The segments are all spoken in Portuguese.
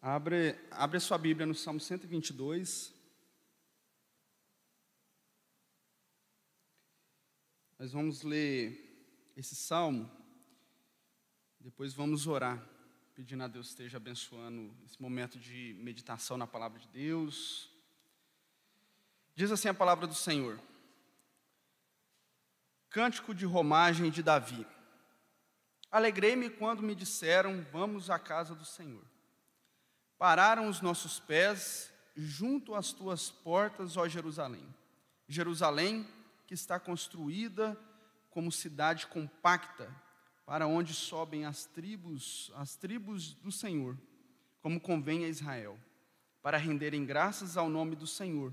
Abre a sua Bíblia no Salmo 122. Nós vamos ler esse salmo, depois vamos orar, pedindo a Deus que esteja abençoando esse momento de meditação na palavra de Deus. Diz assim a palavra do Senhor: Cântico de romagem de Davi. Alegrei-me quando me disseram, vamos à casa do Senhor. Pararam os nossos pés junto às tuas portas, ó Jerusalém. Jerusalém, que está construída como cidade compacta, para onde sobem as tribos do Senhor, como convém a Israel, para renderem graças ao nome do Senhor.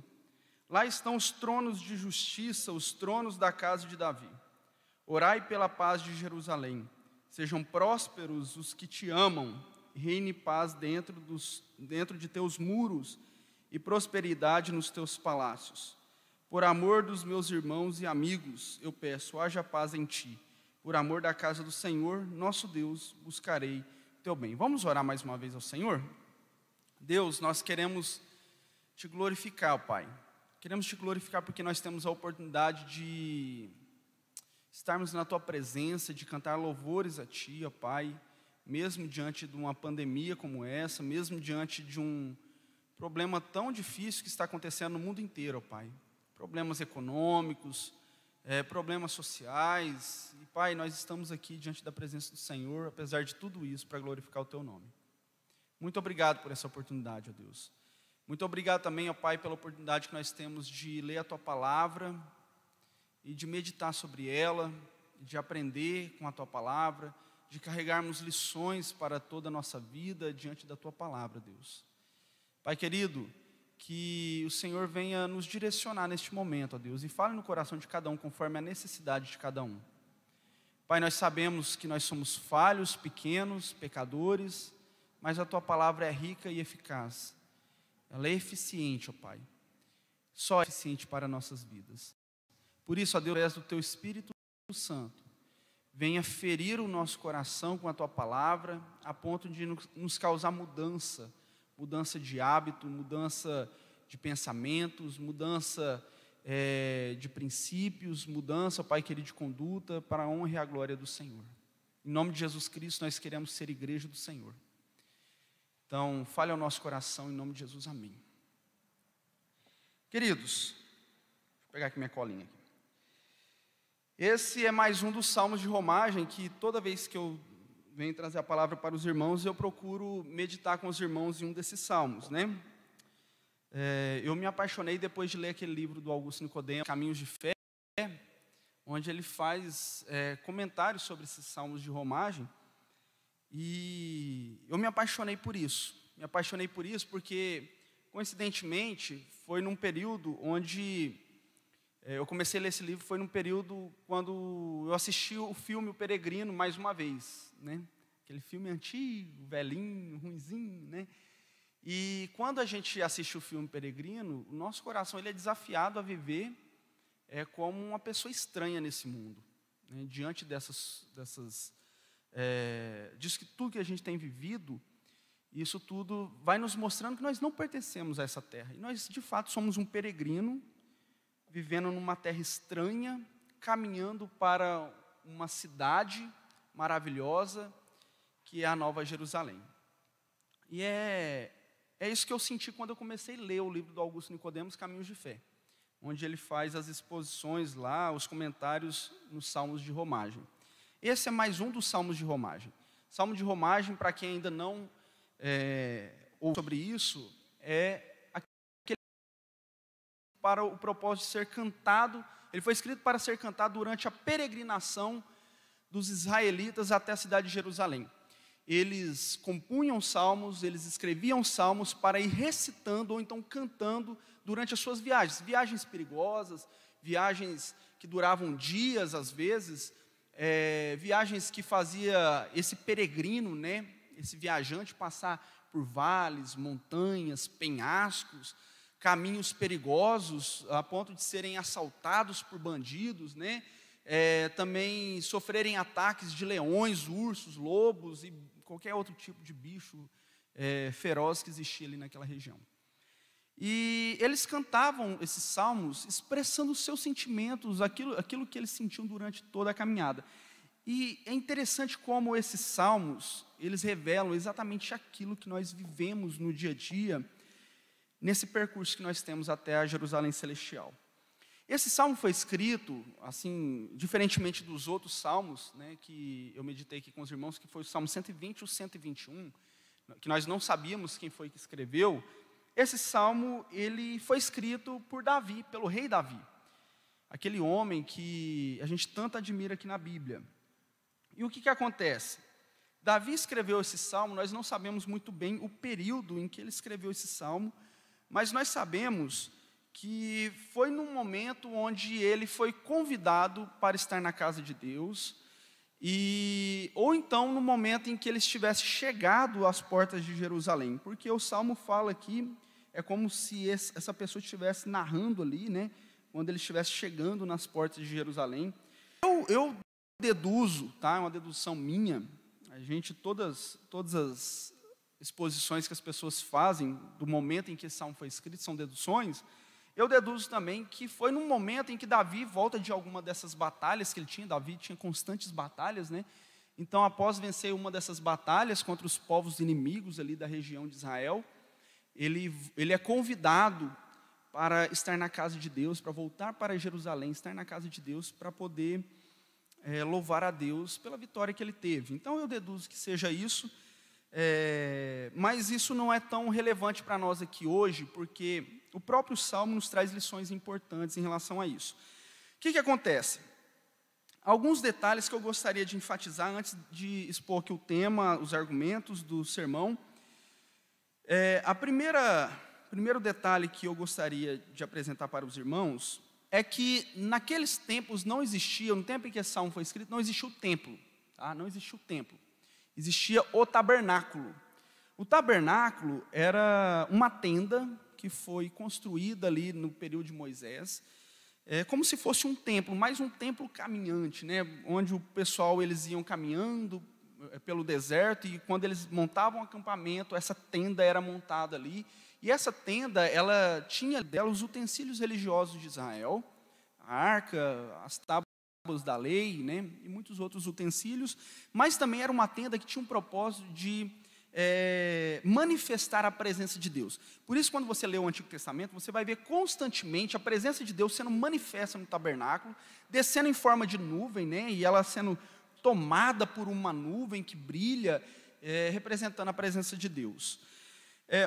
Lá estão os tronos de justiça, os tronos da casa de Davi. Orai pela paz de Jerusalém. Sejam prósperos os que te amam, reine paz dentro de teus muros e prosperidade nos teus palácios. Por amor dos meus irmãos e amigos, eu peço, haja paz em ti. Por amor da casa do Senhor, nosso Deus, buscarei teu bem. Vamos orar mais uma vez ao Senhor? Deus, nós queremos te glorificar, Pai. Queremos te glorificar porque nós temos a oportunidade de estarmos na tua presença, de cantar louvores a ti, ó Pai, mesmo diante de uma pandemia como essa, mesmo diante de um problema tão difícil que está acontecendo no mundo inteiro, ó Pai. Problemas econômicos, problemas sociais. E, Pai, nós estamos aqui diante da presença do Senhor, apesar de tudo isso, para glorificar o teu nome. Muito obrigado por essa oportunidade, ó Deus. Muito obrigado também, ó Pai, pela oportunidade que nós temos de ler a tua palavra e de meditar sobre ela, de aprender com a tua palavra, de carregarmos lições para toda a nossa vida diante da tua palavra, Deus. Pai querido, que o Senhor venha nos direcionar neste momento, ó Deus, e fale no coração de cada um conforme a necessidade de cada um. Pai, nós sabemos que nós somos falhos, pequenos, pecadores, mas a tua palavra é rica e eficaz. Ela é eficiente, ó Pai. Só é eficiente para nossas vidas. Por isso, ó Deus, através do teu Espírito Santo, venha ferir o nosso coração com a tua palavra, a ponto de nos causar mudança de hábito, mudança de pensamentos, mudança de princípios, mudança, Pai querido, de conduta, para a honra e a glória do Senhor. Em nome de Jesus Cristo, nós queremos ser igreja do Senhor. Então, fale ao nosso coração, em nome de Jesus, amém. Queridos, vou pegar aqui minha colinha aqui. Esse é mais um dos salmos de romagem que toda vez que eu venho trazer a palavra para os irmãos, eu procuro meditar com os irmãos em um desses salmos, né? Eu me apaixonei depois de ler aquele livro do Augusto Nicodemo, Caminhos de Fé, onde ele faz comentários sobre esses salmos de romagem, e eu me apaixonei por isso. Me apaixonei por isso porque, coincidentemente, foi num período onde eu comecei a ler esse livro, foi num período quando eu assisti o filme O Peregrino mais uma vez, né? Aquele filme antigo, velhinho, ruinzinho, né? E quando a gente assiste o filme Peregrino, o nosso coração ele é desafiado a viver como uma pessoa estranha nesse mundo, né? Diante disso que tudo que a gente tem vivido, isso tudo vai nos mostrando que nós não pertencemos a essa terra. E nós, de fato, somos um peregrino, vivendo numa terra estranha, caminhando para uma cidade maravilhosa, que é a Nova Jerusalém. E é isso que eu senti quando eu comecei a ler o livro do Augusto Nicodemo, Caminhos de Fé, onde ele faz as exposições lá, os comentários nos salmos de romagem. Esse é mais um dos salmos de romagem. Salmo de romagem, para quem ainda não ouviu sobre isso, para o propósito de ser cantado, ele foi escrito para ser cantado durante a peregrinação dos israelitas até a cidade de Jerusalém. Eles compunham salmos, eles escreviam salmos para ir recitando ou então cantando durante as suas viagens perigosas, viagens que duravam dias às vezes, viagens que fazia esse peregrino, né, esse viajante passar por vales, montanhas, penhascos, caminhos perigosos, a ponto de serem assaltados por bandidos, né? Também sofrerem ataques de leões, ursos, lobos e qualquer outro tipo de bicho feroz que existia ali naquela região. E eles cantavam esses salmos expressando os seus sentimentos, aquilo que eles sentiam durante toda a caminhada. E é interessante como esses salmos, eles revelam exatamente aquilo que nós vivemos no dia a dia, nesse percurso que nós temos até a Jerusalém Celestial. Esse salmo foi escrito, assim, diferentemente dos outros salmos, né, que eu meditei aqui com os irmãos, que foi o Salmo 120 e o 121, que nós não sabíamos quem foi que escreveu. Esse salmo, ele foi escrito por Davi, pelo rei Davi, aquele homem que a gente tanto admira aqui na Bíblia. E o que acontece? Davi escreveu esse salmo, nós não sabemos muito bem o período em que ele escreveu esse salmo, mas nós sabemos que foi num momento onde ele foi convidado para estar na casa de Deus, ou então no momento em que ele estivesse chegado às portas de Jerusalém, porque o salmo fala aqui, é como se essa pessoa estivesse narrando ali, né, quando ele estivesse chegando nas portas de Jerusalém. Eu deduzo, tá, é uma dedução minha, todas as exposições que as pessoas fazem do momento em que esse salmo foi escrito são deduções. Eu deduzo também que foi num momento em que Davi volta de alguma dessas batalhas que ele tinha. Davi tinha constantes batalhas, né? Então, após vencer uma dessas batalhas contra os povos inimigos ali da região de Israel, ele é convidado para estar na casa de Deus, para voltar para Jerusalém, estar na casa de Deus, para poder louvar a Deus pela vitória que ele teve. Então, eu deduzo que seja isso. Mas isso não é tão relevante para nós aqui hoje, porque o próprio Salmo nos traz lições importantes em relação a isso. O que acontece? Alguns detalhes que eu gostaria de enfatizar antes de expor aqui o tema, os argumentos do sermão. Primeiro detalhe que eu gostaria de apresentar para os irmãos é que naqueles tempos não existia, no tempo em que esse Salmo foi escrito, não existia o templo, tá? Não existia o templo. Existia o tabernáculo. O tabernáculo era uma tenda que foi construída ali no período de Moisés, como se fosse um templo, mas um templo caminhante, né, onde o pessoal eles iam caminhando pelo deserto e quando eles montavam um acampamento, essa tenda era montada ali. E essa tenda, ela tinha dela os utensílios religiosos de Israel, a arca, as tábuas da lei, né, e muitos outros utensílios, mas também era uma tenda que tinha um propósito de manifestar a presença de Deus. Por isso, quando você lê o Antigo Testamento, você vai ver constantemente a presença de Deus sendo manifesta no tabernáculo, descendo em forma de nuvem, né, e ela sendo tomada por uma nuvem que brilha, representando a presença de Deus.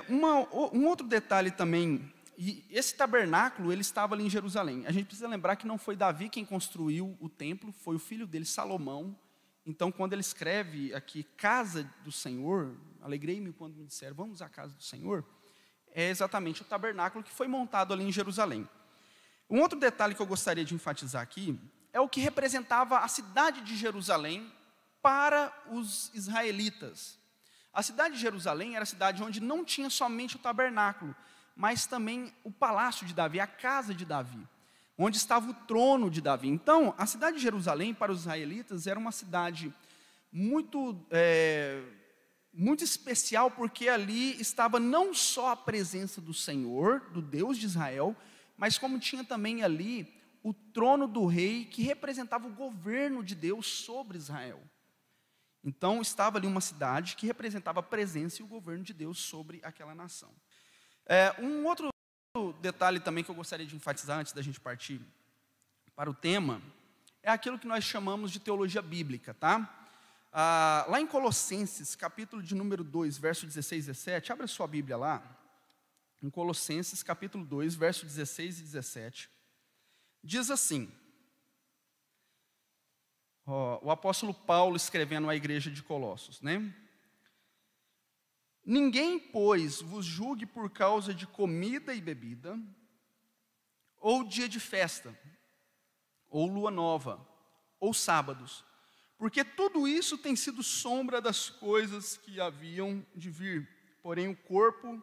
Um outro detalhe também, e esse tabernáculo, ele estava ali em Jerusalém. A gente precisa lembrar que não foi Davi quem construiu o templo, foi o filho dele, Salomão. Então, quando ele escreve aqui, casa do Senhor, alegrei-me quando me disseram, vamos à casa do Senhor, é exatamente o tabernáculo que foi montado ali em Jerusalém. Um outro detalhe que eu gostaria de enfatizar aqui, é o que representava a cidade de Jerusalém para os israelitas. A cidade de Jerusalém era a cidade onde não tinha somente o tabernáculo, mas também o palácio de Davi, a casa de Davi, onde estava o trono de Davi. Então, a cidade de Jerusalém, para os israelitas, era uma cidade muito especial, porque ali estava não só a presença do Senhor, do Deus de Israel, mas como tinha também ali o trono do rei, que representava o governo de Deus sobre Israel. Então, estava ali uma cidade que representava a presença e o governo de Deus sobre aquela nação. Um outro detalhe também que eu gostaria de enfatizar antes da gente partir para o tema, é aquilo que nós chamamos de teologia bíblica, tá? Lá em Colossenses, capítulo de número 2, verso 16 e 17, abre a sua Bíblia lá, em Colossenses, capítulo 2, verso 16 e 17, diz assim, o apóstolo Paulo escrevendo à igreja de Colossos, né? Ninguém, pois, vos julgue por causa de comida e bebida, ou dia de festa, ou lua nova, ou sábados, porque tudo isso tem sido sombra das coisas que haviam de vir, porém o corpo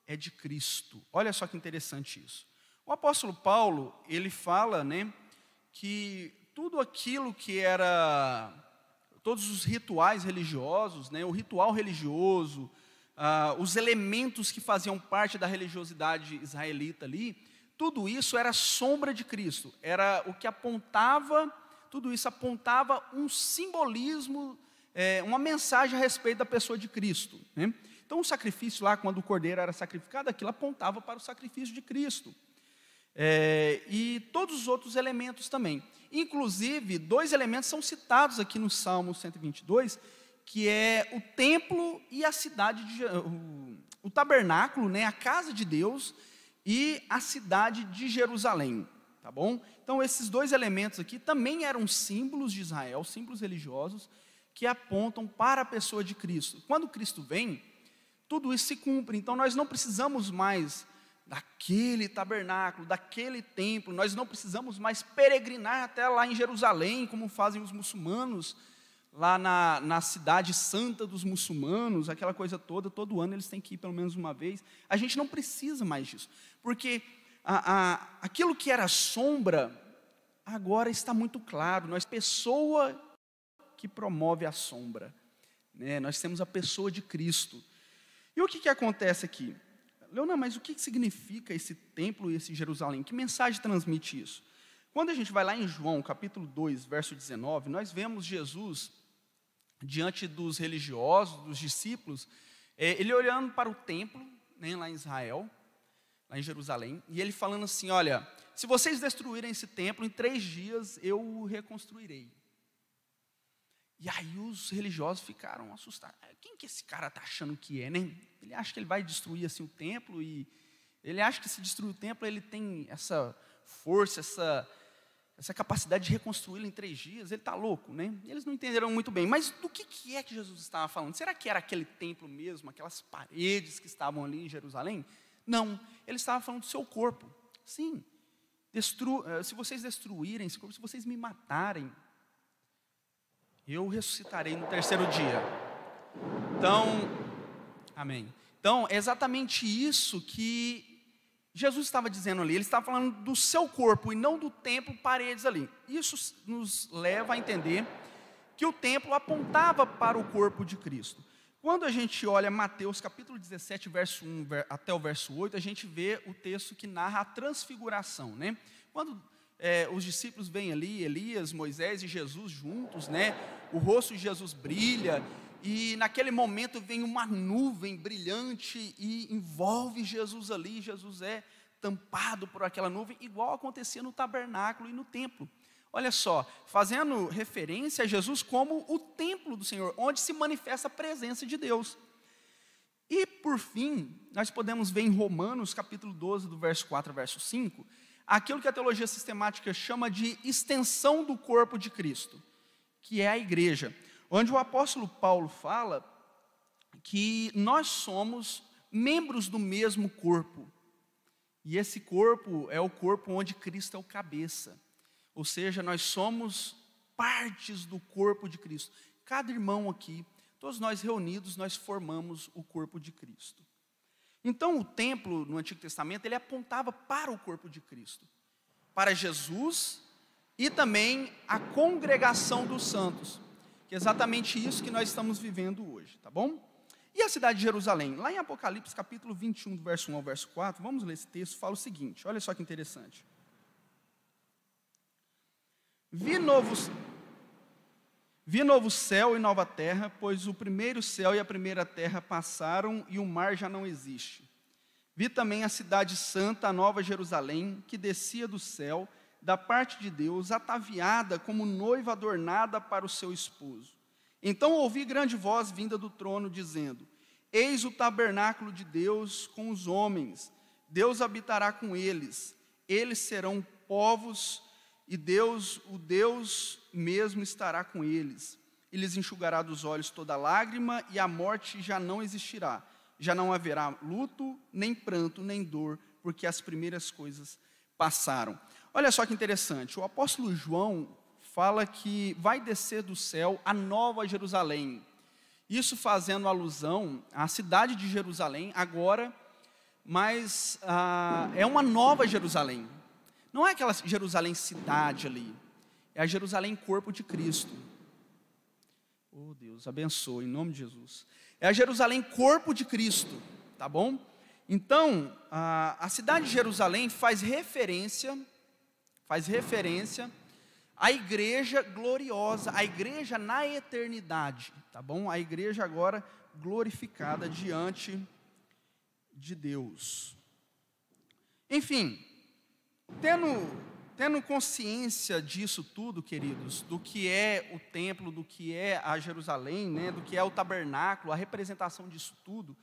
é de Cristo. Olha só que interessante isso. O apóstolo Paulo, ele fala, né, que tudo aquilo que era, todos os rituais religiosos, né, o ritual religioso, os elementos que faziam parte da religiosidade israelita ali, tudo isso era sombra de Cristo, era o que apontava, tudo isso apontava um simbolismo, uma mensagem a respeito da pessoa de Cristo, né? Então o sacrifício lá, quando o cordeiro era sacrificado, aquilo apontava para o sacrifício de Cristo. E todos os outros elementos também. Inclusive, 2 elementos são citados aqui no Salmo 122, que é o templo e a cidade, o tabernáculo, né, a casa de Deus e a cidade de Jerusalém, tá bom? Então, esses 2 elementos aqui também eram símbolos de Israel, símbolos religiosos, que apontam para a pessoa de Cristo. Quando Cristo vem, tudo isso se cumpre, então nós não precisamos mais daquele tabernáculo, daquele templo, nós não precisamos mais peregrinar até lá em Jerusalém, como fazem os muçulmanos, lá na cidade santa dos muçulmanos, aquela coisa toda, todo ano eles têm que ir pelo menos uma vez. A gente não precisa mais disso, porque aquilo que era sombra, agora está muito claro, nós, pessoa que promove a sombra, né? Nós temos a pessoa de Cristo. E o que acontece aqui? Leonardo, mas o que significa esse templo e esse Jerusalém? Que mensagem transmite isso? Quando a gente vai lá em João, capítulo 2, verso 19, nós vemos Jesus, diante dos religiosos, dos discípulos, ele olhando para o templo, né, lá em Israel, lá em Jerusalém, e ele falando assim, olha, se vocês destruírem esse templo, em 3 dias eu o reconstruirei. E aí os religiosos ficaram assustados. Quem que esse cara está achando que é, né? Ele acha que ele vai destruir assim o templo, e ele acha que se destruir o templo, ele tem essa força, essa capacidade de reconstruí-lo em 3 dias, ele está louco, né? Eles não entenderam muito bem, mas do que é que Jesus estava falando? Será que era aquele templo mesmo, aquelas paredes que estavam ali em Jerusalém? Não, ele estava falando do seu corpo. Sim, se vocês destruírem esse corpo, se vocês me matarem, eu ressuscitarei no 3º dia. Então, amém. Então, é exatamente isso que Jesus estava dizendo ali. Ele estava falando do seu corpo e não do templo, paredes ali. Isso nos leva a entender que o templo apontava para o corpo de Cristo. Quando a gente olha Mateus capítulo 17, verso 1 até o verso 8, a gente vê o texto que narra a transfiguração, né? Quando os discípulos veem ali, Elias, Moisés e Jesus juntos, né? O rosto de Jesus brilha, e naquele momento vem uma nuvem brilhante e envolve Jesus ali. Jesus é tampado por aquela nuvem, igual acontecia no tabernáculo e no templo. Olha só, fazendo referência a Jesus como o templo do Senhor, onde se manifesta a presença de Deus. E por fim, nós podemos ver em Romanos capítulo 12, do verso 4 ao verso 5, aquilo que a teologia sistemática chama de extensão do corpo de Cristo, que é a igreja, onde o apóstolo Paulo fala que nós somos membros do mesmo corpo, e esse corpo é o corpo onde Cristo é o cabeça, ou seja, nós somos partes do corpo de Cristo. Cada irmão aqui, todos nós reunidos, nós formamos o corpo de Cristo. Então o templo no Antigo Testamento, ele apontava para o corpo de Cristo, para Jesus e também a congregação dos santos, que é exatamente isso que nós estamos vivendo hoje, tá bom? E a cidade de Jerusalém? Lá em Apocalipse capítulo 21, do verso 1 ao verso 4, vamos ler esse texto, fala o seguinte, olha só que interessante. Vi novo céu e nova terra, pois o primeiro céu e a primeira terra passaram e o mar já não existe. Vi também a cidade santa, a nova Jerusalém, que descia do céu, da parte de Deus, ataviada como noiva adornada para o seu esposo. Então ouvi grande voz vinda do trono, dizendo, eis o tabernáculo de Deus com os homens, Deus habitará com eles, eles serão povos, e Deus, o Deus mesmo estará com eles. E lhes enxugará dos olhos toda lágrima, e a morte já não existirá. Já não haverá luto, nem pranto, nem dor, porque as primeiras coisas passaram. Olha só que interessante, o apóstolo João fala que vai descer do céu a nova Jerusalém. Isso fazendo alusão à cidade de Jerusalém agora, mas é uma nova Jerusalém. Não é aquela Jerusalém cidade ali, é a Jerusalém corpo de Cristo. Oh Deus, abençoe, em nome de Jesus. É a Jerusalém corpo de Cristo, tá bom? Então, a cidade de Jerusalém faz referência à igreja gloriosa, à igreja na eternidade, tá bom? A igreja agora glorificada diante de Deus. Enfim, tendo consciência disso tudo, queridos, do que é o templo, do que é a Jerusalém, né, do que é o tabernáculo, a representação disso tudo,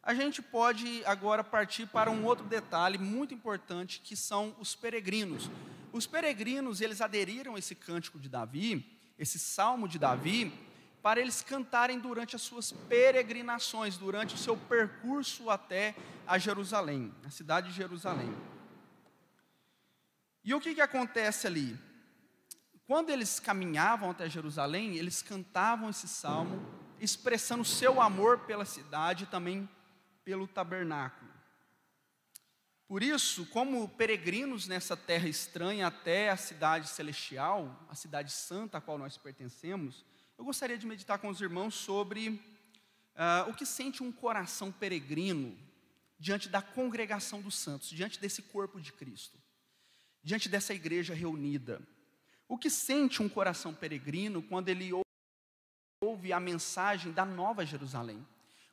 a gente pode agora partir para um outro detalhe muito importante, que são os peregrinos. Os peregrinos, eles aderiram a esse cântico de Davi, esse salmo de Davi, para eles cantarem durante as suas peregrinações, durante o seu percurso até a Jerusalém, a cidade de Jerusalém. E o que acontece ali? Quando eles caminhavam até Jerusalém, eles cantavam esse salmo, expressando o seu amor pela cidade e também pelo tabernáculo. Por isso, como peregrinos nessa terra estranha até a cidade celestial, a cidade santa a qual nós pertencemos, eu gostaria de meditar com os irmãos sobre o que sente um coração peregrino diante da congregação dos santos, diante desse corpo de Cristo, diante dessa igreja reunida. O que sente um coração peregrino quando ele ouve a mensagem da Nova Jerusalém?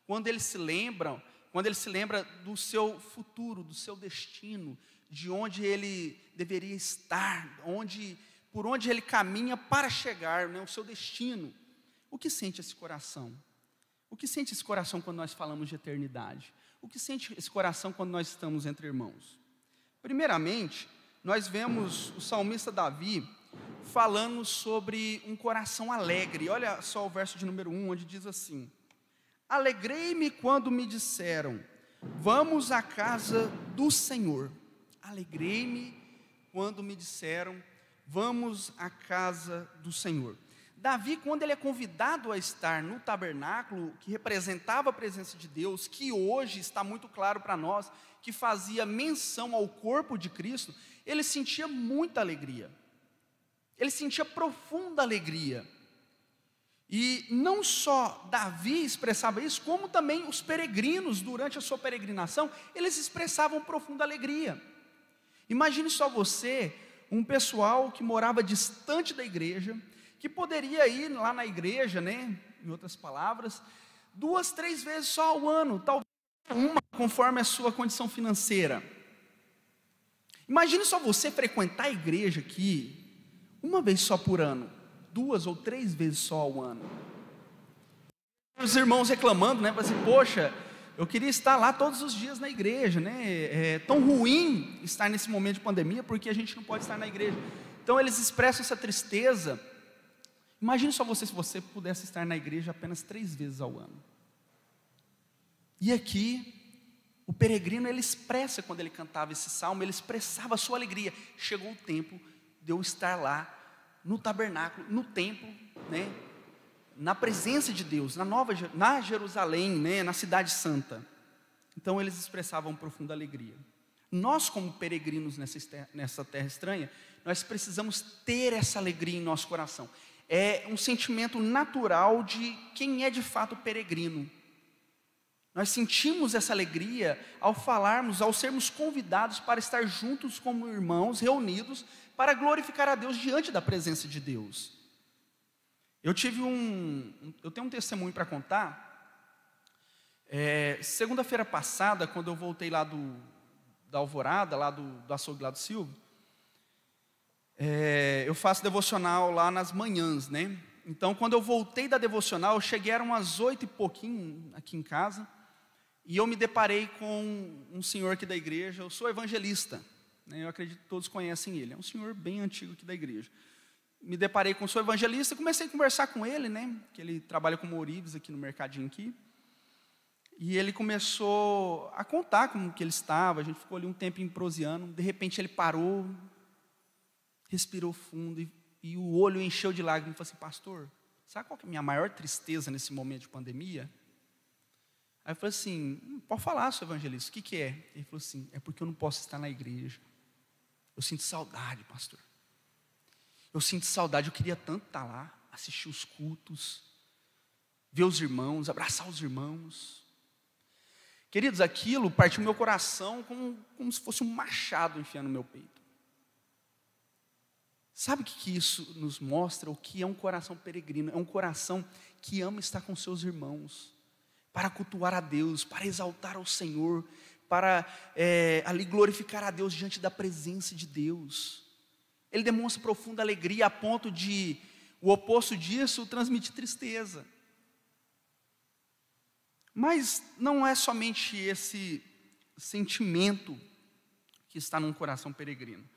Quando ele se lembra do seu futuro, do seu destino, de onde ele deveria estar, por onde ele caminha para chegar, né, o seu destino. O que sente esse coração? O que sente esse coração quando nós falamos de eternidade? O que sente esse coração quando nós estamos entre irmãos? Primeiramente, nós vemos o salmista Davi falando sobre um coração alegre. Olha só o verso de número 1, onde diz assim: alegrei-me quando me disseram, vamos à casa do Senhor. Alegrei-me quando me disseram, vamos à casa do Senhor. Davi, quando ele é convidado a estar no tabernáculo, que representava a presença de Deus, que hoje está muito claro para nós, que fazia menção ao corpo de Cristo, ele sentia muita alegria. Ele sentia profunda alegria. E não só Davi expressava isso, como também os peregrinos, durante a sua peregrinação, eles expressavam profunda alegria. Imagine só você, um pessoal que morava distante da igreja, que poderia ir lá na igreja, né, em outras palavras, 2, 3 vezes só ao ano, talvez uma, conforme a sua condição financeira. Imagine só você frequentar a igreja aqui, uma vez só por ano, 2 ou 3 vezes só ao ano. Os irmãos reclamando, né, assim, poxa, eu queria estar lá todos os dias na igreja, né, é tão ruim estar nesse momento de pandemia, porque a gente não pode estar na igreja. Então eles expressam essa tristeza. Imagine só você, se você pudesse estar na igreja apenas 3 vezes ao ano. E aqui, o peregrino, ele expressa, quando ele cantava esse salmo, ele expressava a sua alegria. Chegou o tempo de eu estar lá, no tabernáculo, no templo, né, na presença de Deus, na Jerusalém, né, na cidade santa. Então eles expressavam profunda alegria. Nós, como peregrinos nessa terra estranha, nós precisamos ter essa alegria em nosso coração. É um sentimento natural de quem é de fato peregrino. Nós sentimos essa alegria ao falarmos, ao sermos convidados para estar juntos como irmãos, reunidos, para glorificar a Deus diante da presença de Deus. Eu tenho um testemunho para contar. Segunda-feira passada, quando eu voltei lá da Alvorada, lá do açougue lá do Silvio, eu faço devocional lá nas manhãs, né? Então, quando eu voltei da devocional, eu cheguei, eram umas 8 e pouquinho aqui em casa, e eu me deparei com um senhor aqui da igreja. Eu sou evangelista, né? Eu acredito que todos conhecem ele, é um senhor bem antigo aqui da igreja. Me deparei com o senhor evangelista e comecei a conversar com ele, né? Que ele trabalha como ourives aqui no mercadinho aqui. E ele começou a contar como que ele estava, a gente ficou ali um tempo proseando. De repente ele parou, respirou fundo e o olho encheu de lágrimas e falou assim: pastor, sabe qual que é a minha maior tristeza nesse momento de pandemia? Aí eu falei assim: pode falar, seu evangelista, o que é? Ele falou assim: é porque eu não posso estar na igreja. Eu sinto saudade, pastor. Eu sinto saudade, eu queria tanto estar lá, assistir os cultos. ver os irmãos, abraçar os irmãos. Queridos, aquilo partiu meu coração como se fosse um machado enfiando no meu peito. Sabe o que isso nos mostra? O que é um coração peregrino? É um coração que ama estar com seus irmãos, para cultuar a Deus, para exaltar ao Senhor, para ali glorificar a Deus diante da presença de Deus. Ele demonstra profunda alegria a ponto de, o oposto disso, transmitir tristeza. Mas não é somente esse sentimento que está num coração peregrino.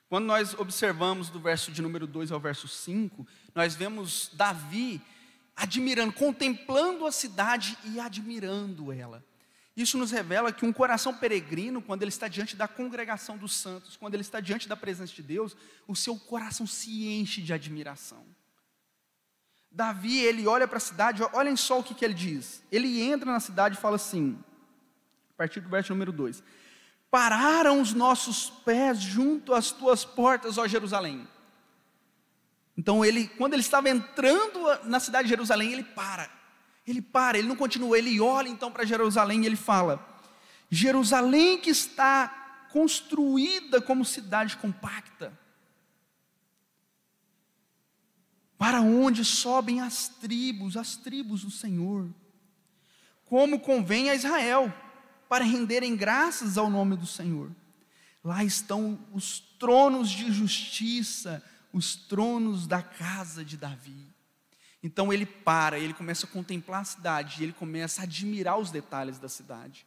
Quando nós observamos do verso de número 2 ao verso 5, nós vemos Davi admirando, contemplando a cidade e admirando ela. Isso nos revela que um coração peregrino, quando ele está diante da congregação dos santos, quando ele está diante da presença de Deus, o seu coração se enche de admiração. Davi, ele olha para a cidade, olhem só o que ele diz. Ele entra na cidade e fala assim, a partir do verso número 2: pararam os nossos pés junto às tuas portas, ó Jerusalém. Então quando ele estava entrando na cidade de Jerusalém, ele para, ele não continua, ele olha então para Jerusalém e ele fala: Jerusalém que está construída como cidade compacta, para onde sobem as tribos do Senhor, como convém a Israel, para renderem graças ao nome do Senhor. Lá estão os tronos de justiça, os tronos da casa de Davi. Então ele começa a contemplar a cidade, ele começa a admirar os detalhes da cidade.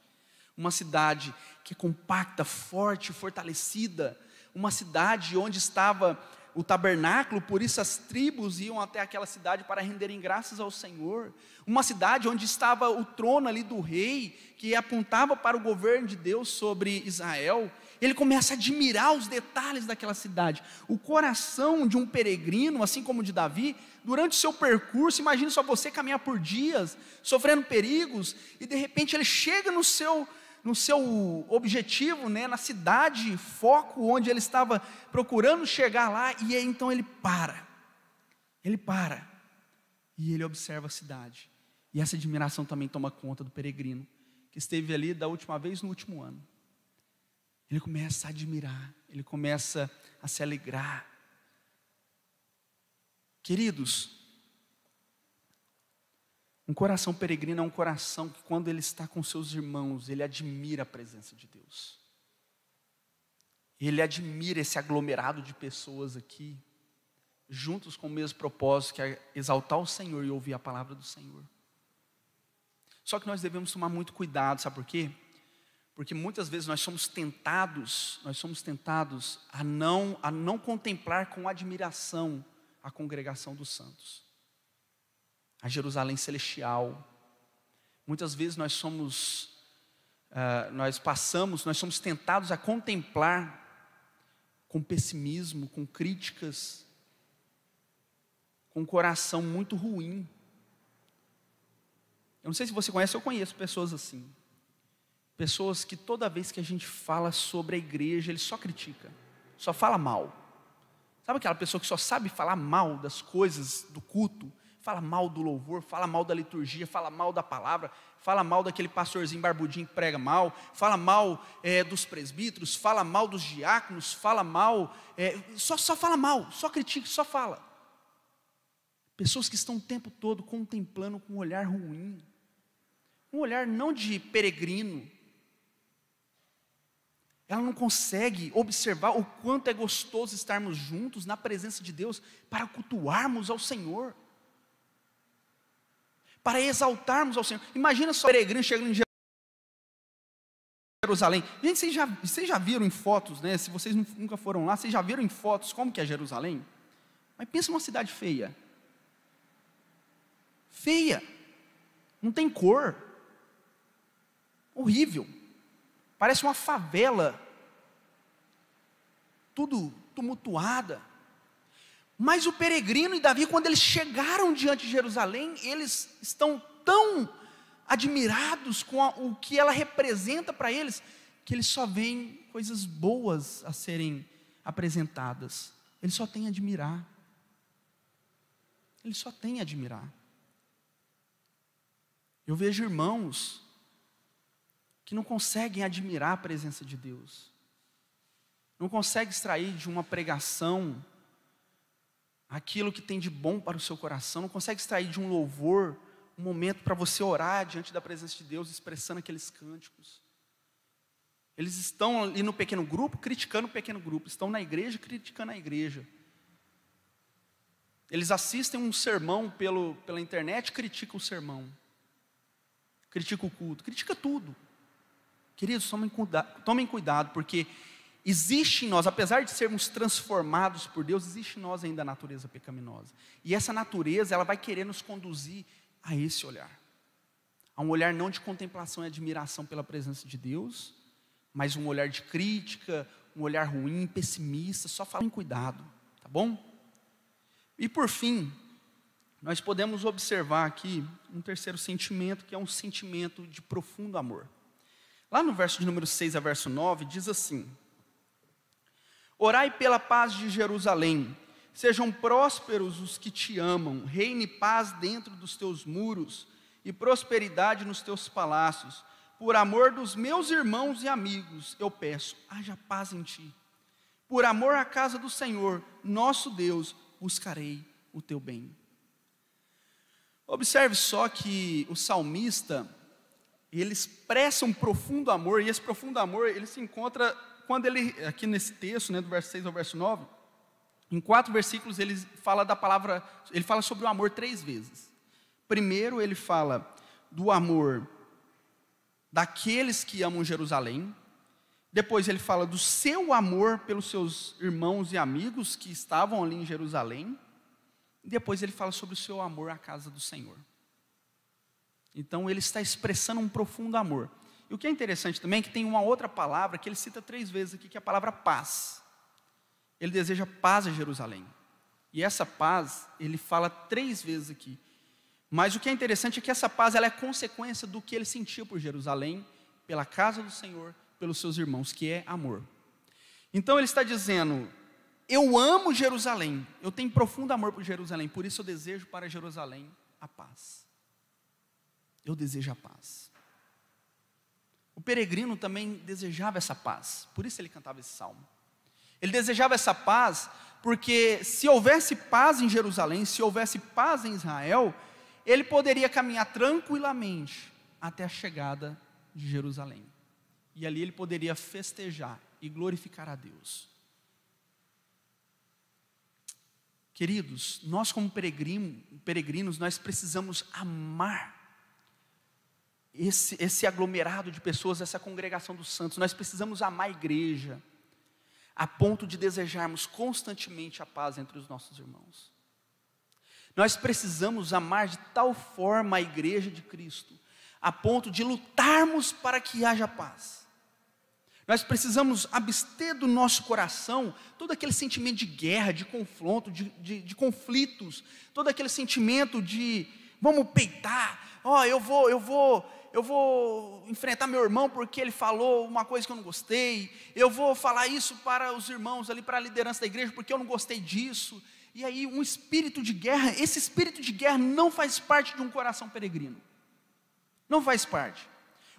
Uma cidade que é compacta, forte, fortalecida, uma cidade onde estava o tabernáculo, por isso as tribos iam até aquela cidade para renderem graças ao Senhor. Uma cidade onde estava o trono ali do rei, que apontava para o governo de Deus sobre Israel. Ele começa a admirar os detalhes daquela cidade. O coração de um peregrino, assim como o de Davi, durante o seu percurso, imagine só você caminhar por dias, sofrendo perigos, e de repente ele chega no seu objetivo, na cidade, foco, onde ele estava procurando chegar lá, e aí, então ele para, e ele observa a cidade, e essa admiração também toma conta do peregrino, que esteve ali da última vez no último ano. Ele começa a admirar, ele começa a se alegrar. Queridos, um coração peregrino é um coração que, quando ele está com seus irmãos, ele admira a presença de Deus. Ele admira esse aglomerado de pessoas aqui, juntos com o mesmo propósito, que é exaltar o Senhor e ouvir a palavra do Senhor. Só que nós devemos tomar muito cuidado, sabe por quê? Porque muitas vezes nós somos tentados a não contemplar com admiração a congregação dos santos, a Jerusalém celestial. Muitas vezes nós somos tentados a contemplar com pessimismo, com críticas, com um coração muito ruim. Eu não sei se você conhece, eu conheço pessoas assim. Pessoas que toda vez que a gente fala sobre a igreja, ele só critica, só fala mal. Sabe aquela pessoa que só sabe falar mal das coisas do culto? Fala mal do louvor, fala mal da liturgia, fala mal da palavra, fala mal daquele pastorzinho barbudinho que prega mal, fala mal dos presbíteros, fala mal dos diáconos, fala mal, só fala mal, só critica, só fala. Pessoas que estão o tempo todo contemplando com um olhar ruim, um olhar não de peregrino. Ela não consegue observar o quanto é gostoso estarmos juntos na presença de Deus para cultuarmos ao Senhor, para exaltarmos ao Senhor. Imagina só o peregrino chegando em Jerusalém. Gente, vocês já viram em fotos, se vocês nunca foram lá, vocês já viram em fotos como que é Jerusalém? Mas pensa numa cidade feia. Feia. Não tem cor. Horrível. Parece uma favela, tudo tumultuada. Mas o peregrino e Davi, quando eles chegaram diante de Jerusalém, eles estão tão admirados com o que ela representa para eles, que eles só veem coisas boas a serem apresentadas. Eles só têm a admirar. Eles só têm a admirar. Eu vejo irmãos que não conseguem admirar a presença de Deus, não conseguem extrair de uma pregação aquilo que tem de bom para o seu coração, não conseguem extrair de um louvor um momento para você orar diante da presença de Deus, expressando aqueles cânticos. Eles estão ali no pequeno grupo, criticando o pequeno grupo, estão na igreja, criticando a igreja. Eles assistem um sermão pela internet, criticam o sermão, criticam o culto, critica tudo. Queridos, tomem cuidado, porque existe em nós, apesar de sermos transformados por Deus, existe em nós ainda a natureza pecaminosa. E essa natureza, ela vai querer nos conduzir a esse olhar. A um olhar não de contemplação e admiração pela presença de Deus, mas um olhar de crítica, um olhar ruim, pessimista. Só falem cuidado, tá bom? E por fim, nós podemos observar aqui um terceiro sentimento, que é um sentimento de profundo amor. Lá no verso de número 6 a verso 9, diz assim: orai pela paz de Jerusalém, sejam prósperos os que te amam, reine paz dentro dos teus muros, e prosperidade nos teus palácios. Por amor dos meus irmãos e amigos, eu peço, haja paz em ti. Por amor à casa do Senhor, nosso Deus, buscarei o teu bem. Observe só que o salmista, ele expressa um profundo amor, e esse profundo amor, ele se encontra, quando ele, aqui nesse texto, do verso 6 ao verso 9, em 4 versículos, ele fala sobre o amor 3 vezes. Primeiro, ele fala do amor daqueles que amam Jerusalém. Depois ele fala do seu amor pelos seus irmãos e amigos que estavam ali em Jerusalém. E depois ele fala sobre o seu amor à casa do Senhor. Então ele está expressando um profundo amor. E o que é interessante também é que tem uma outra palavra que ele cita 3 vezes aqui, que é a palavra paz. Ele deseja paz a Jerusalém. E essa paz, ele fala 3 vezes aqui. Mas o que é interessante é que essa paz, ela é consequência do que ele sentiu por Jerusalém, pela casa do Senhor, pelos seus irmãos, que é amor. Então ele está dizendo, eu amo Jerusalém, eu tenho profundo amor por Jerusalém, por isso eu desejo para Jerusalém a paz. Eu desejo a paz. O peregrino também desejava essa paz, por isso ele cantava esse salmo. Ele desejava essa paz, porque se houvesse paz em Jerusalém, se houvesse paz em Israel, ele poderia caminhar tranquilamente até a chegada de Jerusalém. E ali ele poderia festejar e glorificar a Deus. Queridos, nós como peregrinos, nós precisamos amar esse aglomerado de pessoas, essa congregação dos santos. Nós precisamos amar a igreja, a ponto de desejarmos constantemente a paz entre os nossos irmãos. Nós precisamos amar de tal forma a igreja de Cristo, a ponto de lutarmos para que haja paz. Nós precisamos abster do nosso coração todo aquele sentimento de guerra, de confronto, de conflitos, todo aquele sentimento de vamos peitar, eu vou enfrentar meu irmão porque ele falou uma coisa que eu não gostei, eu vou falar isso para os irmãos ali, para a liderança da igreja, porque eu não gostei disso. E aí um espírito de guerra, esse espírito de guerra não faz parte de um coração peregrino. Não faz parte.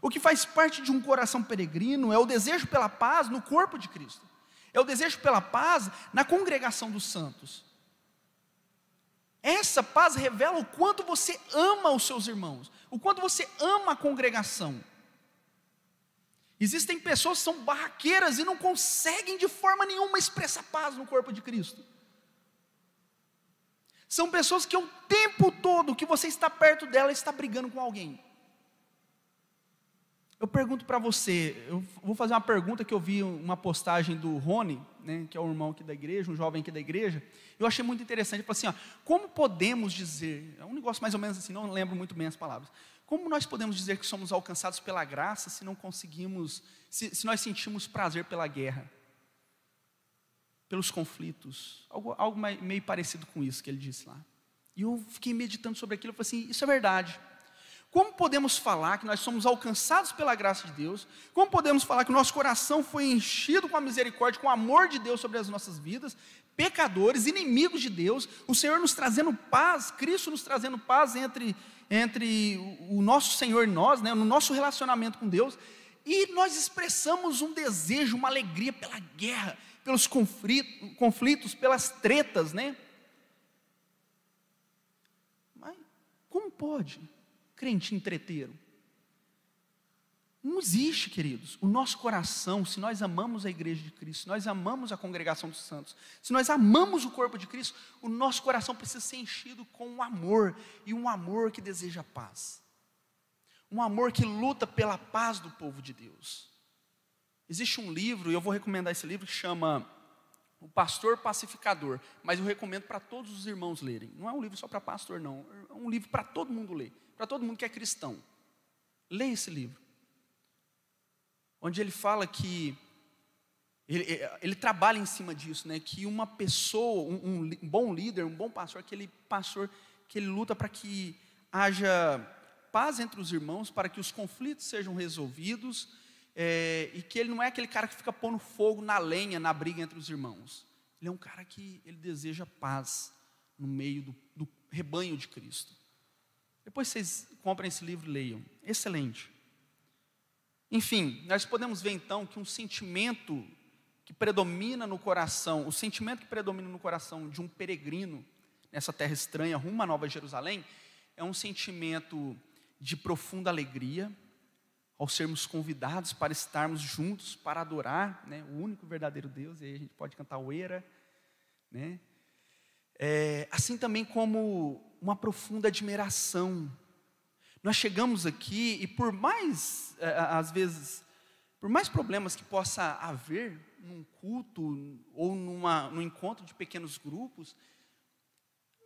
O que faz parte de um coração peregrino é o desejo pela paz no corpo de Cristo. É o desejo pela paz na congregação dos santos. Essa paz revela o quanto você ama os seus irmãos, o quanto você ama a congregação. Existem pessoas que são barraqueiras e não conseguem de forma nenhuma expressar paz no corpo de Cristo. São pessoas que o tempo todo que você está perto dela, está brigando com alguém. Eu pergunto para você, eu vou fazer uma pergunta que eu vi uma postagem do Rony, que é um irmão aqui da igreja, um jovem aqui da igreja. Eu achei muito interessante, ele falou assim, como podemos dizer, é um negócio mais ou menos assim, não lembro muito bem as palavras. Como nós podemos dizer que somos alcançados pela graça se não conseguimos, se nós sentimos prazer pela guerra? Pelos conflitos, algo meio parecido com isso que ele disse lá. E eu fiquei meditando sobre aquilo, eu falei assim, isso é verdade. Como podemos falar que nós somos alcançados pela graça de Deus? Como podemos falar que o nosso coração foi enchido com a misericórdia, com o amor de Deus sobre as nossas vidas, pecadores, inimigos de Deus, o Senhor nos trazendo paz, Cristo nos trazendo paz entre entre o nosso Senhor e nós, né, no nosso relacionamento com Deus, e nós expressamos um desejo, uma alegria pela guerra, pelos conflitos, pelas tretas, né? Mas como pode crente treteiro? Não existe, queridos. O nosso coração, se nós amamos a igreja de Cristo, se nós amamos a congregação dos santos, se nós amamos o corpo de Cristo, o nosso coração precisa ser enchido com um amor, e um amor que deseja paz. Um amor que luta pela paz do povo de Deus. Existe um livro, e eu vou recomendar esse livro, que chama O Pastor Pacificador, mas eu recomendo para todos os irmãos lerem. Não é um livro só para pastor, não. É um livro para todo mundo ler, para todo mundo que é cristão. Leia esse livro. Onde ele fala que, ele trabalha em cima disso, né? Que uma pessoa, um bom líder, um bom pastor, aquele pastor que ele luta para que haja paz entre os irmãos, para que os conflitos sejam resolvidos, e que ele não é aquele cara que fica pondo fogo na lenha, na briga entre os irmãos. Ele é um cara que ele deseja paz no meio do rebanho de Cristo. Depois vocês comprem esse livro e leiam. Excelente. Enfim, nós podemos ver então que um sentimento que predomina no coração, o sentimento que predomina no coração de um peregrino nessa terra estranha, rumo à Nova Jerusalém, é um sentimento de profunda alegria, ao sermos convidados para estarmos juntos, para adorar, né, o único verdadeiro Deus, e aí a gente pode cantar o Era, né? Assim também como uma profunda admiração. Nós chegamos aqui e por mais, às vezes, por mais problemas que possa haver num culto ou num encontro de pequenos grupos,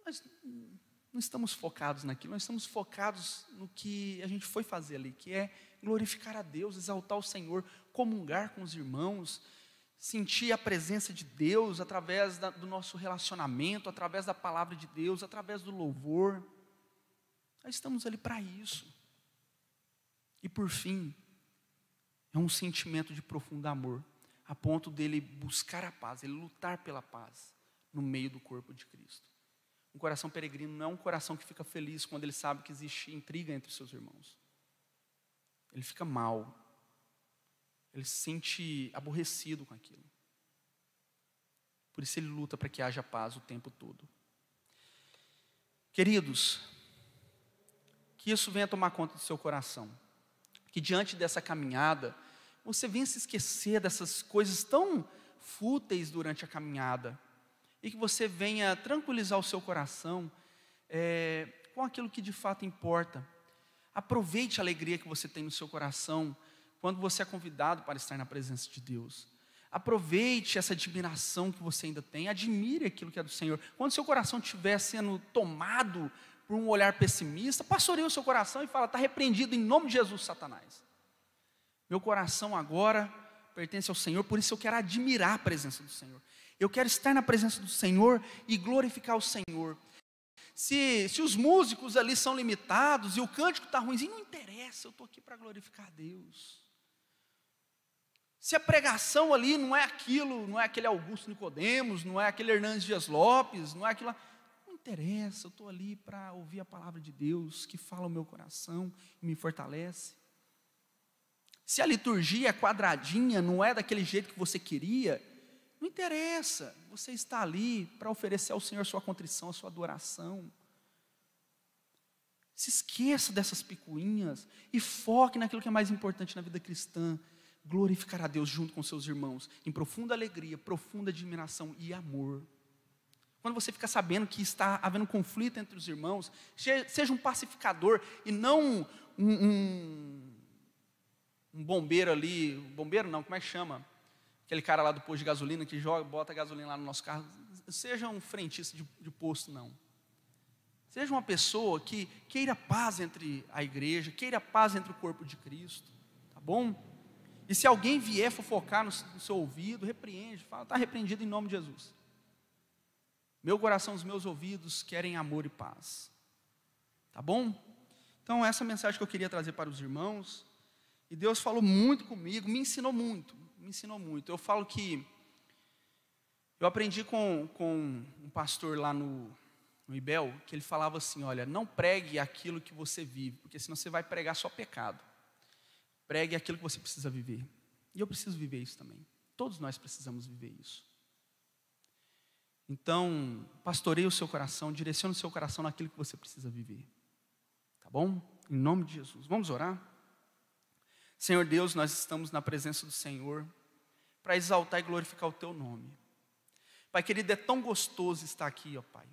nós não estamos focados naquilo, nós estamos focados no que a gente foi fazer ali, que é glorificar a Deus, exaltar o Senhor, comungar com os irmãos, sentir a presença de Deus através do nosso relacionamento, através da palavra de Deus, através do louvor. Nós estamos ali para isso. E por fim, é um sentimento de profundo amor, a ponto dele buscar a paz, ele lutar pela paz no meio do corpo de Cristo. Um coração peregrino não é um coração que fica feliz quando ele sabe que existe intriga entre seus irmãos. Ele fica mal. Ele se sente aborrecido com aquilo. Por isso ele luta para que haja paz o tempo todo. Queridos, que isso venha tomar conta do seu coração. Que diante dessa caminhada, você venha se esquecer dessas coisas tão fúteis durante a caminhada. E que você venha tranquilizar o seu coração com aquilo que de fato importa. Aproveite a alegria que você tem no seu coração quando você é convidado para estar na presença de Deus. Aproveite essa admiração que você ainda tem, admire aquilo que é do Senhor. Quando seu coração estiver sendo tomado por um olhar pessimista, pastoreie o seu coração e fala: está repreendido em nome de Jesus, Satanás. Meu coração agora pertence ao Senhor, por isso eu quero admirar a presença do Senhor. Eu quero estar na presença do Senhor e glorificar o Senhor. Se os músicos ali são limitados e o cântico está ruimzinho, não interessa, eu estou aqui para glorificar a Deus. Se a pregação ali não é aquilo, não é aquele Augusto Nicodemos, não é aquele Hernandes Dias Lopes, não é aquilo lá, não interessa, eu estou ali para ouvir a palavra de Deus, que fala o meu coração e me fortalece. Se a liturgia é quadradinha, não é daquele jeito que você queria, não interessa, você está ali para oferecer ao Senhor a sua contrição, a sua adoração. Se esqueça dessas picuinhas e foque naquilo que é mais importante na vida cristã: glorificar a Deus junto com seus irmãos, em profunda alegria, profunda admiração e amor. Quando você fica sabendo que está havendo conflito entre os irmãos, seja um pacificador e não um bombeiro ali, bombeiro não, como é que chama? Aquele cara lá do posto de gasolina que bota gasolina lá no nosso carro. Seja um frentista de posto, não. Seja uma pessoa que queira paz entre a igreja, queira paz entre o corpo de Cristo, tá bom? E se alguém vier fofocar no seu ouvido, repreende, fala: está repreendido em nome de Jesus. Meu coração, os meus ouvidos querem amor e paz, tá bom? Então essa mensagem que eu queria trazer para os irmãos, e Deus falou muito comigo, me ensinou muito. Eu falo que eu aprendi com um pastor lá no no IBEL, que ele falava assim, olha, não pregue aquilo que você vive, porque senão você vai pregar só pecado. Pregue aquilo que você precisa viver. E eu preciso viver isso também. Todos nós precisamos viver isso. Então, pastoreie o seu coração, direcione o seu coração naquilo que você precisa viver. Tá bom? Em nome de Jesus. Vamos orar? Senhor Deus, nós estamos na presença do Senhor para exaltar e glorificar o Teu nome. Pai querido, é tão gostoso estar aqui, ó Pai.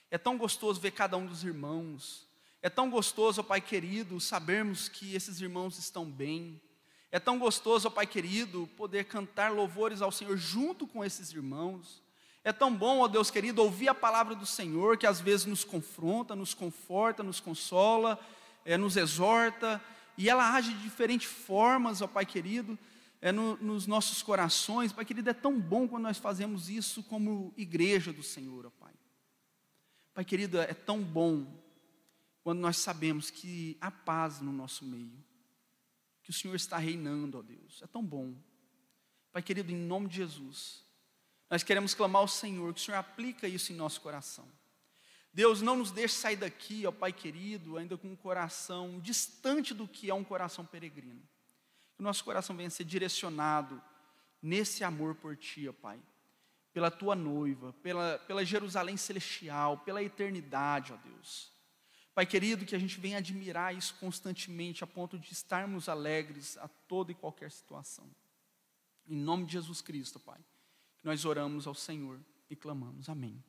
É tão gostoso ver cada um dos irmãos. É tão gostoso, ó Pai querido, sabermos que esses irmãos estão bem. É tão gostoso, ó Pai querido, poder cantar louvores ao Senhor junto com esses irmãos. É tão bom, ó Deus querido, ouvir a palavra do Senhor, que às vezes nos confronta, nos conforta, nos consola, nos exorta, e ela age de diferentes formas, ó Pai querido, nos nossos corações. Pai querido, é tão bom quando nós fazemos isso como igreja do Senhor, ó Pai. Pai querido, é tão bom quando nós sabemos que há paz no nosso meio, que o Senhor está reinando, ó Deus. É tão bom. Pai querido, em nome de Jesus, nós queremos clamar ao Senhor, que o Senhor aplica isso em nosso coração. Deus, não nos deixe sair daqui, ó Pai querido, ainda com um coração distante do que é um coração peregrino. Que o nosso coração venha a ser direcionado nesse amor por Ti, ó Pai. Pela Tua noiva, pela Jerusalém celestial, pela eternidade, ó Deus. Pai querido, que a gente venha admirar isso constantemente, a ponto de estarmos alegres a toda e qualquer situação. Em nome de Jesus Cristo, Pai, que nós oramos ao Senhor e clamamos. Amém.